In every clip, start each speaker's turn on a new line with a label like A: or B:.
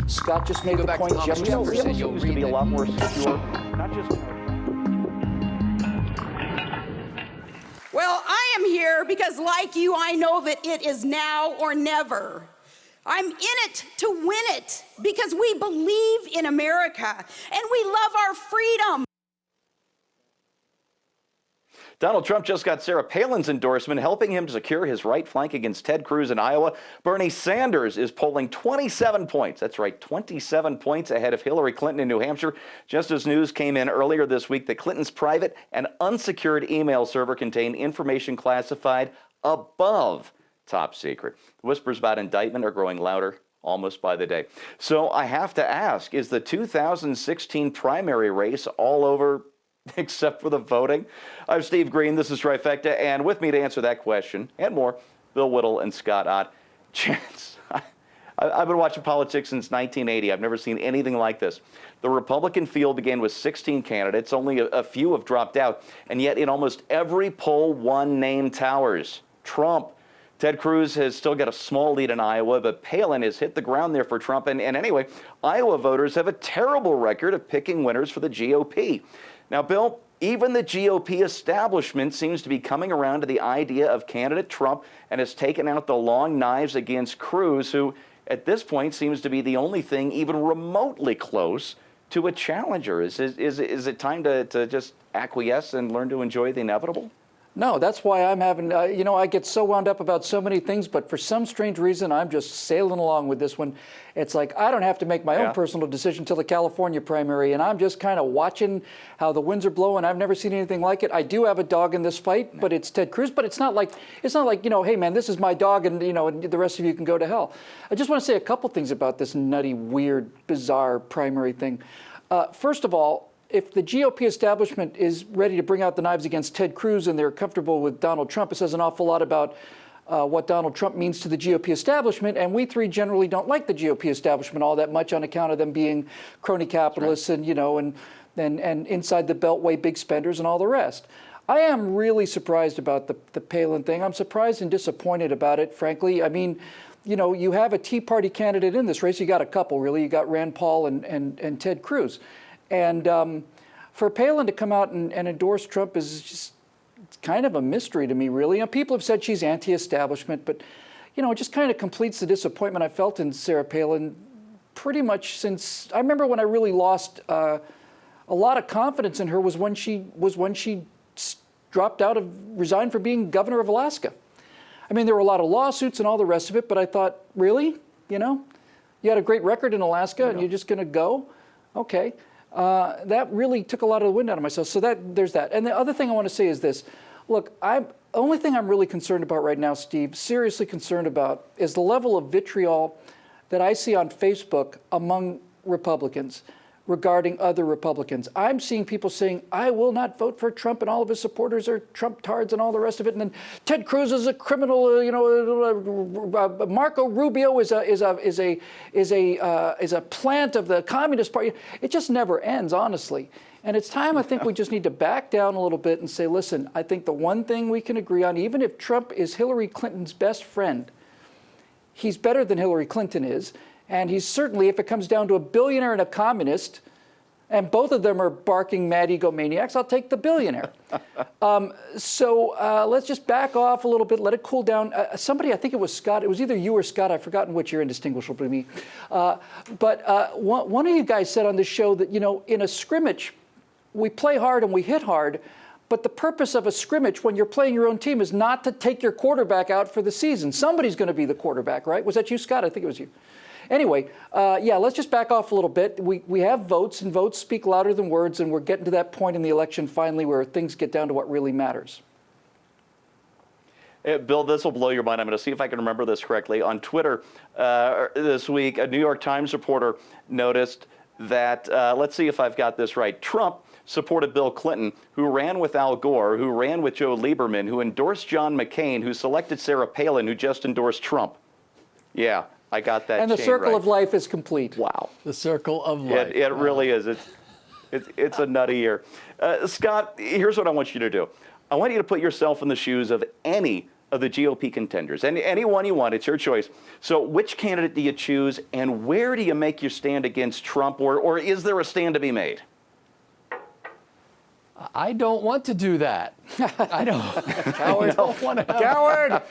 A: Scott just made the point yesterday.
B: Seems to be a lot more secure, not just.
C: Well, I am here because, like you, I know that it is now or never. I'm in it to win it because we believe in America and we love our freedom.
B: Donald Trump just got Sarah Palin's endorsement, helping him to secure his right flank against Ted Cruz in Iowa. Bernie Sanders is polling 27 points. That's right, 27 points ahead of Hillary Clinton in New Hampshire. Just as news came in earlier this week that Clinton's private and unsecured email server contained information classified above top secret. The whispers about indictment are growing louder almost by the day. So I have to ask, is the 2016 primary race all over except for the voting? I'm Steve Green, this is Trifecta, and with me to answer that question and more, Bill Whittle and Scott Ott. Chance, I've been watching politics since 1980. I've never seen anything like this. The Republican field began with 16 candidates. Only a few have dropped out, and yet in almost every poll, one name towers: Trump. Ted Cruz has still got a small lead in Iowa, but Palin has hit the ground there for Trump. And anyway, Iowa voters have a terrible record of picking winners for the GOP. Now, Bill, even the GOP establishment seems to be coming around to the idea of candidate Trump and has taken out the long knives against Cruz, who at this point seems to be the only thing even remotely close to a challenger. Is it time to just acquiesce and learn to enjoy the inevitable?
A: No, that's why I'm having, I get so wound up about so many things, but for some strange reason, I'm just sailing along with this one. It's like I don't have to make my own personal decision till the California primary, and I'm just kind of watching how the winds are blowing. I've never seen anything like it. I do have a dog in this fight, but it's Ted Cruz. But it's not like, hey man, this is my dog, and and the rest of you can go to hell. I just want to say a couple things about this nutty, weird, bizarre primary thing. First of all, if the GOP establishment is ready to bring out the knives against Ted Cruz and they're comfortable with Donald Trump, it says an awful lot about what Donald Trump means to the GOP establishment. And we three generally don't like the GOP establishment all that much on account of them being crony capitalists and inside the beltway big spenders and all the rest. I am really surprised about the Palin thing. I'm surprised and disappointed about it, frankly. I mean, you have a Tea Party candidate in this race. You got a couple, really. You got Rand Paul and Ted Cruz. And for Palin to come out and endorse Trump is just kind of a mystery to me, really. People have said she's anti-establishment, but, it just kind of completes the disappointment I felt in Sarah Palin pretty much since, I remember when I really lost a lot of confidence in her was when she dropped out resigned for being governor of Alaska. I mean, there were a lot of lawsuits and all the rest of it, but I thought, really? You had a great record in Alaska and you're just going to go? Okay. That really took a lot of the wind out of myself. So there's that. And the other thing I want to say is this. Look, the only thing I'm really concerned about right now, Steve, seriously concerned about, is the level of vitriol that I see on Facebook among Republicans regarding other Republicans. I'm seeing people saying, I will not vote for Trump, and all of his supporters are Trump-tards and all the rest of it. And then Ted Cruz is a criminal, Marco Rubio is a plant of the Communist Party. It just never ends, honestly. And it's time, I think, we just need to back down a little bit and say, listen, I think the one thing we can agree on, even if Trump is Hillary Clinton's best friend, he's better than Hillary Clinton is. And he's certainly, if it comes down to a billionaire and a communist, and both of them are barking mad egomaniacs, I'll take the billionaire. So let's just back off a little bit, let it cool down. Somebody, I think it was Scott, it was either you or Scott, I've forgotten which, you're indistinguishable to me. But one of you guys said on this show that, in a scrimmage, we play hard and we hit hard, but the purpose of a scrimmage when you're playing your own team is not to take your quarterback out for the season. Somebody's going to be the quarterback, right? Was that you, Scott? I think it was you. Anyway, let's just back off a little bit. We have votes, and votes speak louder than words, and we're getting to that point in the election finally where things get down to what really matters.
B: Bill, this will blow your mind. I'm going to see if I can remember this correctly. On Twitter this week, a New York Times reporter noticed that, let's see if I've got this right, Trump supported Bill Clinton, who ran with Al Gore, who ran with Joe Lieberman, who endorsed John McCain, who selected Sarah Palin, who just endorsed Trump. Yeah. I got that.
A: And the circle of life is complete.
B: Wow.
D: The circle of life.
B: It really is. It's a nutty year. Scott, here's what I want you to do. I want you to put yourself in the shoes of any of the GOP contenders. And anyone you want, it's your choice. So which candidate do you choose, and where do you make your stand against Trump, or is there a stand to be made?
D: I don't want to do that. I don't, I don't want to have,
A: Coward!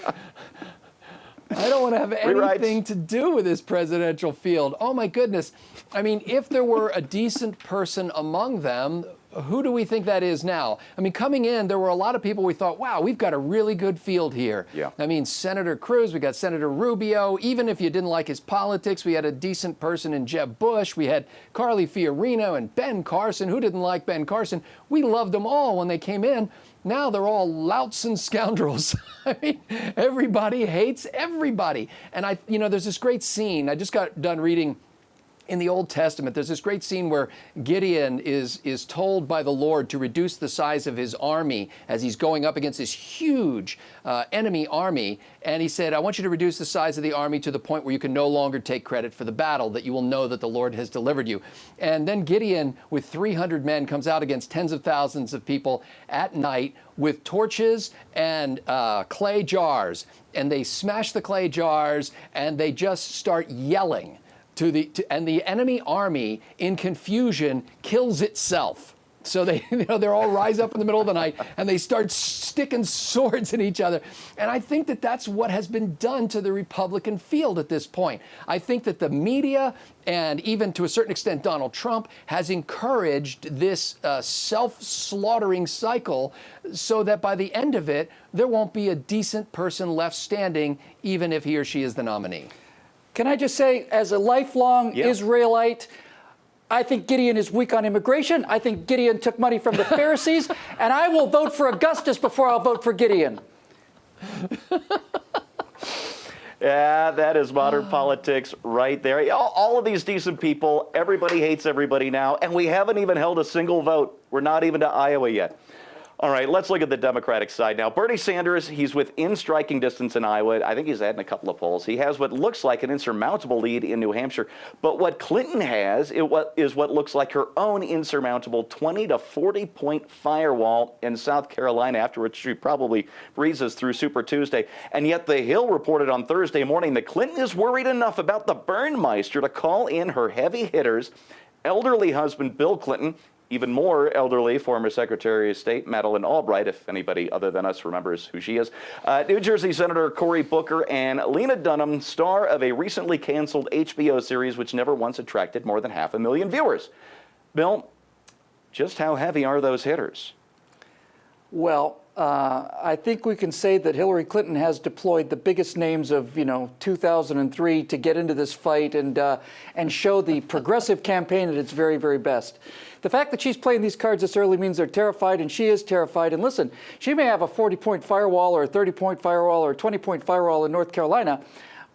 D: I don't want to have anything to do with this presidential field. Oh my goodness. I mean, if there were a decent person among them, who do we think that is now? I mean, coming in, there were a lot of people we thought, wow, we've got a really good field here.
B: Yeah.
D: I mean, Senator Cruz, we got Senator Rubio. Even if you didn't like his politics, we had a decent person in Jeb Bush. We had Carly Fiorina and Ben Carson. Who didn't like Ben Carson? We loved them all when they came in. Now they're all louts and scoundrels. I mean, everybody hates everybody. And there's this great scene. I just got done reading in the Old Testament. There's this great scene where Gideon is told by the Lord to reduce the size of his army as he's going up against this huge enemy army. And he said, I want you to reduce the size of the army to the point where you can no longer take credit for the battle, that you will know that the Lord has delivered you. And then Gideon, with 300 men, comes out against tens of thousands of people at night with torches and clay jars. And they smash the clay jars and they just start yelling. And the enemy army, in confusion, kills itself. So they're all rise up in the middle of the night and they start sticking swords at each other. And I think that that's what has been done to the Republican field at this point. I think that the media and even to a certain extent Donald Trump has encouraged this self-slaughtering cycle so that by the end of it, there won't be a decent person left standing, even if he or she is the nominee.
A: Can I just say, as a lifelong Israelite, I think Gideon is weak on immigration. I think Gideon took money from the Pharisees, and I will vote for Augustus before I'll vote for Gideon.
B: Yeah, that is modern politics right there. All of these decent people, everybody hates everybody now, and we haven't even held a single vote. We're not even to Iowa yet. All right, let's look at the Democratic side now. Bernie Sanders, he's within striking distance in Iowa. I think he's adding a couple of polls. He has what looks like an insurmountable lead in New Hampshire. But what Clinton has is what looks like her own insurmountable 20 to 40-point firewall in South Carolina, after which she probably breezes through Super Tuesday. And yet The Hill reported on Thursday morning that Clinton is worried enough about the Burnmeister to call in her heavy hitters, elderly husband Bill Clinton, even more elderly former Secretary of State Madeleine Albright, if anybody other than us remembers who she is, New Jersey Senator Cory Booker, and Lena Dunham, star of a recently canceled HBO series which never once attracted more than 500,000 viewers. Bill, just how heavy are those hitters?
A: Well, I think we can say that Hillary Clinton has deployed the biggest names of 2003 to get into this fight and show the progressive campaign at its very, very best. The fact that she's playing these cards this early means they're terrified, and she is terrified. And listen, she may have a 40-point firewall or a 30-point firewall or a 20-point firewall in North Carolina,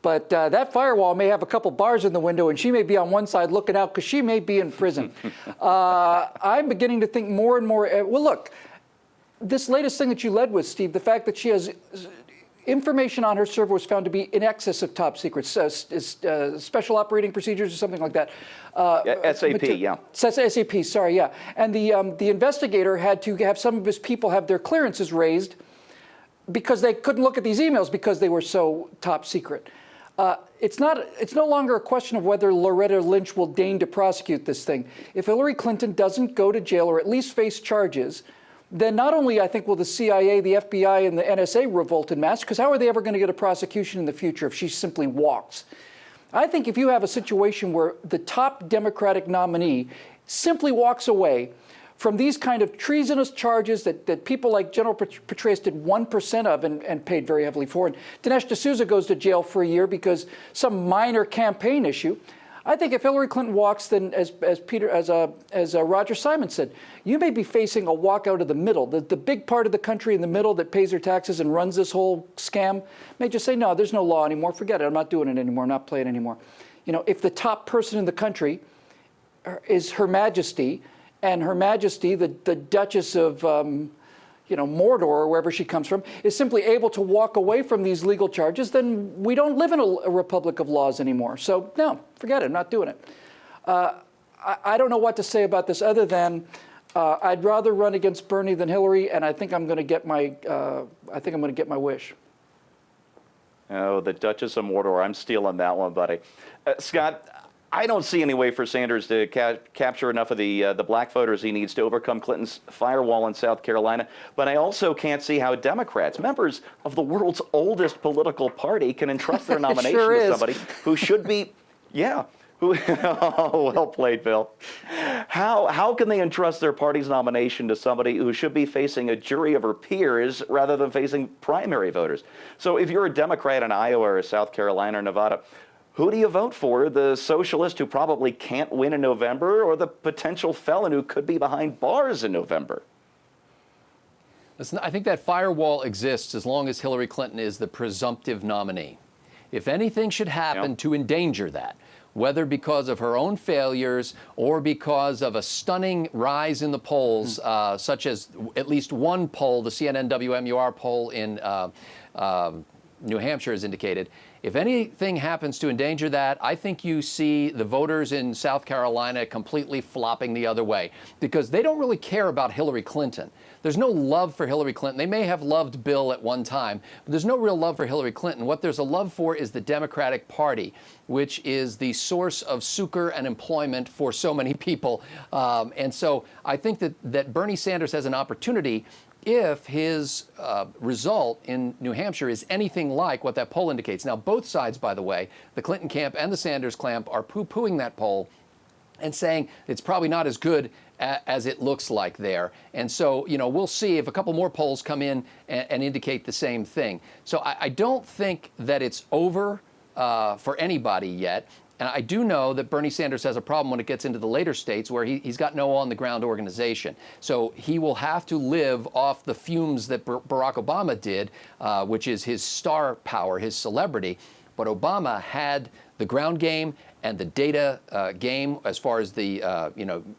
A: but that firewall may have a couple bars in the window, and she may be on one side looking out because she may be in prison. I'm beginning to think more and more, well, look, this latest thing that you led with, Steve, the fact that she has information on her server was found to be in excess of top secrets, special operating procedures or something like that.
B: SAP, yeah.
A: SAP, sorry, yeah. And the investigator had to have some of his people have their clearances raised because they couldn't look at these emails because they were so top secret. It's no longer a question of whether Loretta Lynch will deign to prosecute this thing. If Hillary Clinton doesn't go to jail or at least face charges, then not only, I think, will the CIA, the FBI, and the NSA revolt en masse, because how are they ever going to get a prosecution in the future if she simply walks? I think if you have a situation where the top Democratic nominee simply walks away from these kind of treasonous charges that people like General Petraeus did 1% of and paid very heavily for, and Dinesh D'Souza goes to jail for a year because some minor campaign issue, I think if Hillary Clinton walks, then as Roger Simon said, you may be facing a walkout of the middle. The big part of the country in the middle that pays their taxes and runs this whole scam may just say, no, there's no law anymore. Forget it. I'm not doing it anymore. I'm not playing anymore. If the top person in the country is Her Majesty, and Her Majesty, the Duchess of Mordor, or wherever she comes from, is simply able to walk away from these legal charges, then we don't live in a republic of laws anymore. So no, forget it. I'm not doing it. I don't know what to say about this other than I'd rather run against Bernie than Hillary, and I think I'm going to get my wish.
B: Oh, the Duchess of Mordor. I'm stealing that one, buddy. Scott, I don't see any way for Sanders to capture enough of the black voters he needs to overcome Clinton's firewall in South Carolina. But I also can't see how Democrats, members of the world's oldest political party, can entrust their nomination
A: sure
B: to
A: is.
B: somebody who should be, oh, well played, Bill. How can they entrust their party's nomination to somebody who should be facing a jury of her peers rather than facing primary voters? So if you're a Democrat in Iowa or South Carolina or Nevada, who do you vote for? The socialist who probably can't win in November, or the potential felon who could be behind bars in November?
D: Listen, I think that firewall exists as long as Hillary Clinton is the presumptive nominee. If anything should happen to endanger that, whether because of her own failures or because of a stunning rise in the polls, such as at least one poll, the CNN WMUR poll in New Hampshire has indicated, if anything happens to endanger that, I think you see the voters in South Carolina completely flopping the other way, because they don't really care about Hillary Clinton. There's no love for Hillary Clinton. They may have loved Bill at one time, but there's no real love for Hillary Clinton. What there's a love for is the Democratic Party, which is the source of succor and employment for so many people. And so I think that Bernie Sanders has an opportunity, if his result in New Hampshire is anything like what that poll indicates. Now, both sides, by the way, the Clinton camp and the Sanders camp, are poo-pooing that poll and saying it's probably not as good as it looks like there. And so, we'll see if a couple more polls come in and indicate the same thing. So I don't think that it's over for anybody yet. And I do know that Bernie Sanders has a problem when it gets into the later states where he's got no on-the-ground organization. So he will have to live off the fumes that Barack Obama did, which is his star power, his celebrity. But Obama had the ground game and the data game, as far as the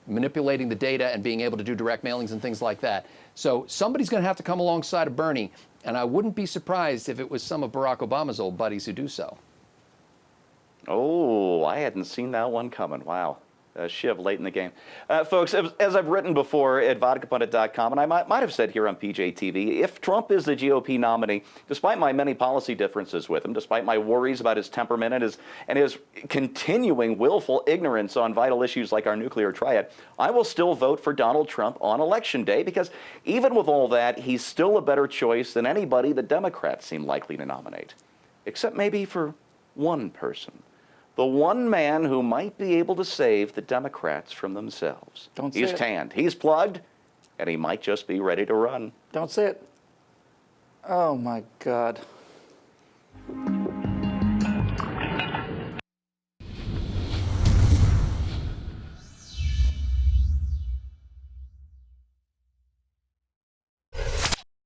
D: manipulating the data and being able to do direct mailings and things like that. So somebody's going to have to come alongside of Bernie, and I wouldn't be surprised if it was some of Barack Obama's old buddies who do so.
B: Oh, I hadn't seen that one coming. Wow. Shiv late in the game. Folks, as I've written before at vodkapundit.com, and I might have said here on PJTV, if Trump is the GOP nominee, despite my many policy differences with him, despite my worries about his temperament and his continuing willful ignorance on vital issues like our nuclear triad, I will still vote for Donald Trump on Election Day, because even with all that, he's still a better choice than anybody the Democrats seem likely to nominate. Except maybe for one person. The one man who might be able to save the Democrats from themselves.
A: Don't say
B: He's
A: it.
B: tanned, he's plugged, and he might just be ready to run.
A: Don't say it. Oh, my God.